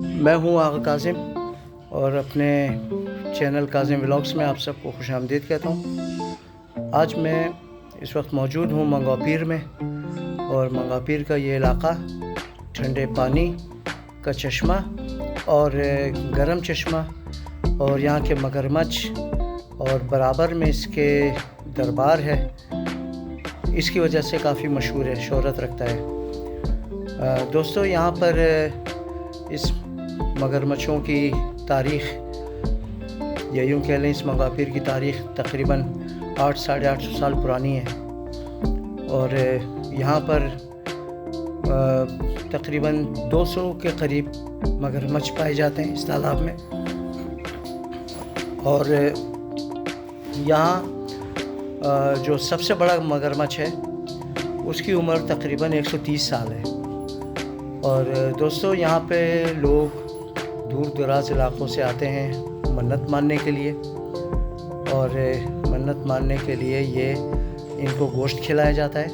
मैं हूँ आगा काज़िम और अपने चैनल काज़िम व्लॉग्स में आप सबको खुशामदीद कहता हूँ। आज मैं इस वक्त मौजूद हूँ मंगवा पीर में, और मंगवा पीर का ये इलाक़ा ठंडे पानी का चश्मा और गर्म चश्मा और यहाँ के मगरमच्छ और बराबर में इसके दरबार है, इसकी वजह से काफ़ी मशहूर है, शोहरत रखता है। दोस्तों, यहाँ पर इस मगरमच्छों की तारीख़, या यूँ कह लें इस मंगवा पीर की तारीख़ तकरीबन 800-850 साल पुरानी है। और यहाँ पर तकरीबन 200 के करीब मगरमच्छ पाए जाते हैं इस तालाब में। और यहाँ जो सबसे बड़ा मगरमच्छ है उसकी उम्र तकरीबन 130 साल है। और दोस्तों, यहाँ पे लोग दूर दराज इलाक़ों से आते हैं मन्नत मानने के लिए, और मन्नत मानने के लिए ये इनको गोश्त खिलाया जाता है,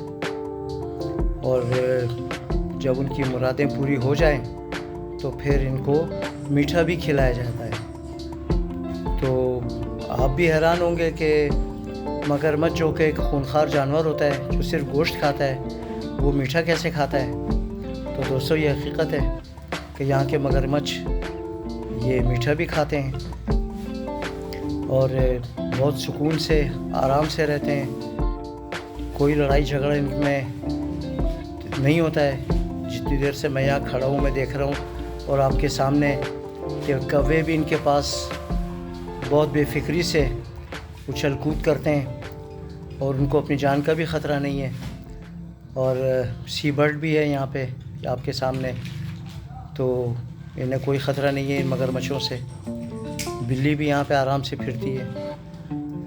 और जब उनकी मुरादें पूरी हो जाएं तो फिर इनको मीठा भी खिलाया जाता है। तो आप भी हैरान होंगे कि मगरमच्छ जो कि एक खूनखार जानवर होता है जो सिर्फ गोश्त खाता है, वो मीठा कैसे खाता है। तो दोस्तों, ये हकीकत है कि यहाँ के मगरमच्छ ये मीठा भी खाते हैं और बहुत सुकून से आराम से रहते हैं। कोई लड़ाई झगड़ा इनमें नहीं होता है। जितनी देर से मैं यहाँ खड़ा हूँ मैं देख रहा हूँ, और आपके सामने कि कौवे भी इनके पास बहुत बेफिक्री से उछल कूद करते हैं और उनको अपनी जान का भी ख़तरा नहीं है। और सी बर्ड भी है यहाँ पे आपके सामने, तो इन्हें कोई ख़तरा नहीं है इन मगरमच्छों से। बिल्ली भी यहाँ पे आराम से फिरती है।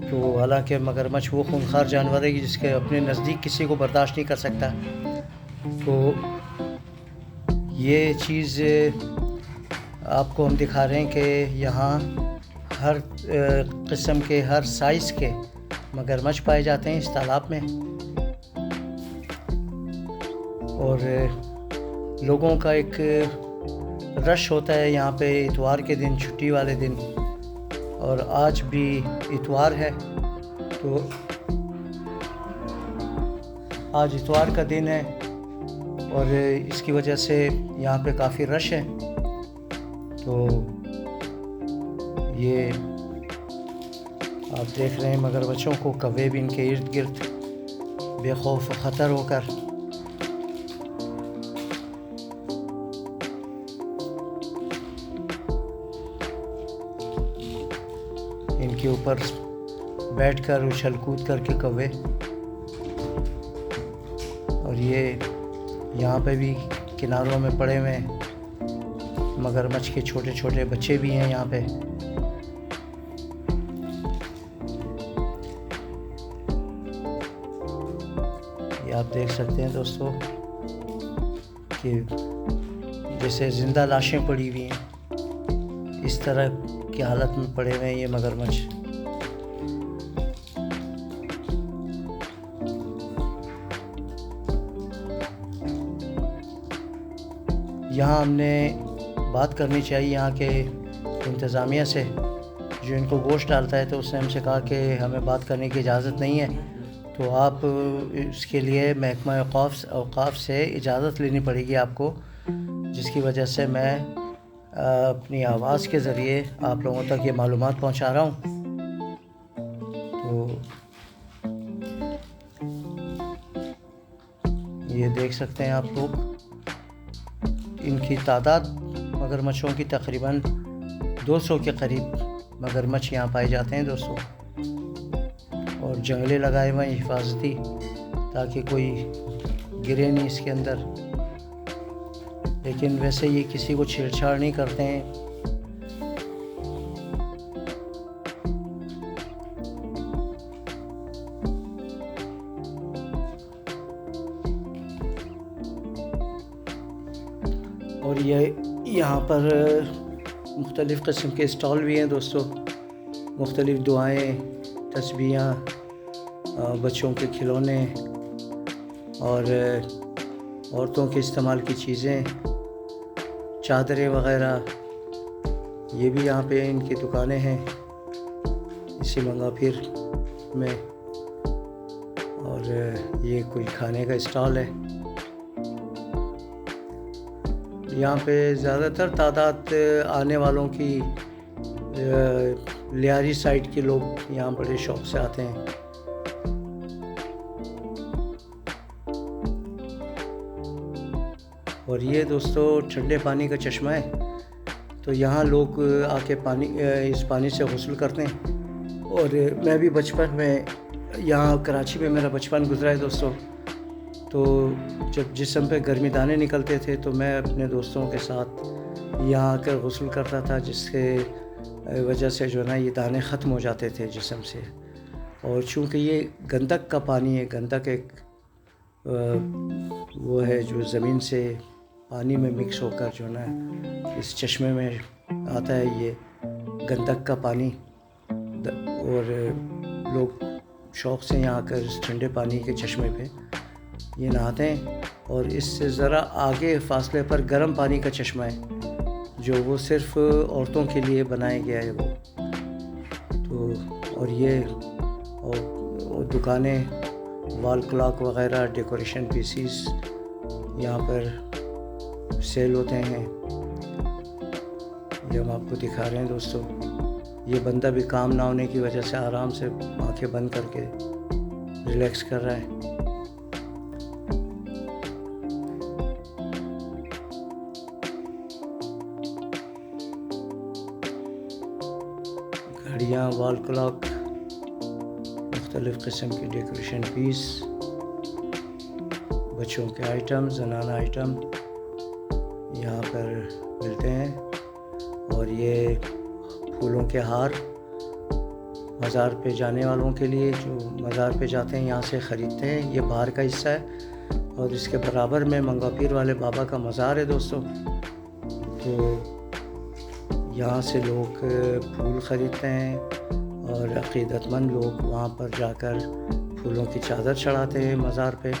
तो हालांकि मगरमच्छ वो खूनखार जानवर है कि जिसके अपने नज़दीक किसी को बर्दाश्त नहीं कर सकता। तो ये चीज़ आपको हम दिखा रहे हैं कि यहाँ हर किस्म के, हर साइज़ के मगरमच्छ पाए जाते हैं इस तालाब में। और लोगों का एक रश होता है यहाँ पे इतवार के दिन, छुट्टी वाले दिन, और आज भी इतवार है। तो आज इतवार का दिन है और इसकी वजह से यहाँ पे काफ़ी रश है। तो ये आप देख रहे हैं मगरमच्छों को, कौवे भी इनके इर्द गिर्द बेखौफ ख़तर होकर इनके ऊपर बैठकर उछल कूद करके कौवे। और ये यहाँ पे भी किनारों में पड़े हुए मगरमच्छ के छोटे छोटे बच्चे भी हैं यहाँ पे। ये आप देख सकते हैं दोस्तों कि जैसे ज़िंदा लाशें पड़ी हुई हैं, इस तरह की हालत में पड़े हुए हैं ये मगरमच्छ। यहाँ हमने बात करनी चाहिए यहाँ के इंतज़ामिया से, जो इनको गोश्त डालता है। तो उसने हमसे कहा कि हमें बात करने की इजाज़त नहीं है, तो आप इसके लिए महकमा औक़ाफ़ से इजाज़त लेनी पड़ेगी आपको, जिसकी वजह से मैं अपनी आवाज़ के ज़रिए आप लोगों तक ये मालूमात पहुंचा रहा हूं। तो ये देख सकते हैं आप लोग, इनकी तादाद मगरमच्छों की तकरीबन 200 के करीब मगरमच्छ यहाँ पाए जाते हैं दोस्तों। और जंगले लगाए हुए हैं हिफाजती, ताकि कोई गिरे नहीं इसके अंदर। लेकिन वैसे ये किसी को छेड़छाड़ नहीं करते हैं। और ये यहाँ पर मुख्तलिफ़ किस्म के स्टॉल भी हैं दोस्तों। मुख्तलिफ़ दुआएं, तस्बीहां, बच्चों के खिलौने और औरतों के इस्तेमाल की चीज़ें, चादरें वग़ैरह, ये भी यहाँ पे इनकी दुकानें हैं इसी मंगापीर में। और ये कोई खाने का स्टॉल है। यहाँ पे ज़्यादातर तादाद आने वालों की लियारी साइड के लोग यहाँ बड़े शौक़ से आते हैं। और ये दोस्तों ठंडे पानी का चश्मा है, तो यहाँ लोग आके इस पानी से गुस्ल करते हैं। और मैं भी बचपन में यहाँ कराची में मेरा बचपन गुजरा है दोस्तों। तो जब जिस्म पे गर्मी दाने निकलते थे तो मैं अपने दोस्तों के साथ यहाँ आकर गुस्ल करता था, जिसके वजह से जो ना ये दाने ख़त्म हो जाते थे जिस्म से। और चूँकि ये गंदक का पानी है, गंदक एक वो है जो ज़मीन से पानी में मिक्स होकर जो ना इस चश्मे में आता है, ये गंदक का पानी। और लोग शौक़ से यहाँ आकर इस ठंडे पानी के चश्मे पे ये नहाते हैं। और इससे ज़रा आगे फासले पर गर्म पानी का चश्मा है जो वो सिर्फ़ औरतों के लिए बनाया गया है वो। तो और ये और दुकानें, वॉल क्लॉक वग़ैरह, डेकोरेशन पीसीस यहाँ पर सेल होते हैं। ये हम आपको दिखा रहे हैं दोस्तों। ये बंदा भी काम ना होने की वजह से आराम से आंखें बंद करके रिलैक्स कर रहा है। घड़ियाँ, वॉल क्लॉक, मुख्तलिफ़ किस्म की डेकोरेशन पीस, बच्चों के आइटम, ज़नाना आइटम यहाँ पर मिलते हैं। और ये फूलों के हार मज़ार पे जाने वालों के लिए, जो मज़ार पे जाते हैं यहाँ से ख़रीदते हैं। ये बाहर का हिस्सा है और इसके बराबर में मंगापीर वाले बाबा का मज़ार है दोस्तों। तो यहाँ से लोग फूल ख़रीदते हैं और अक़ीदतमंद लोग वहाँ पर जाकर फूलों की चादर चढ़ाते हैं मज़ार पे।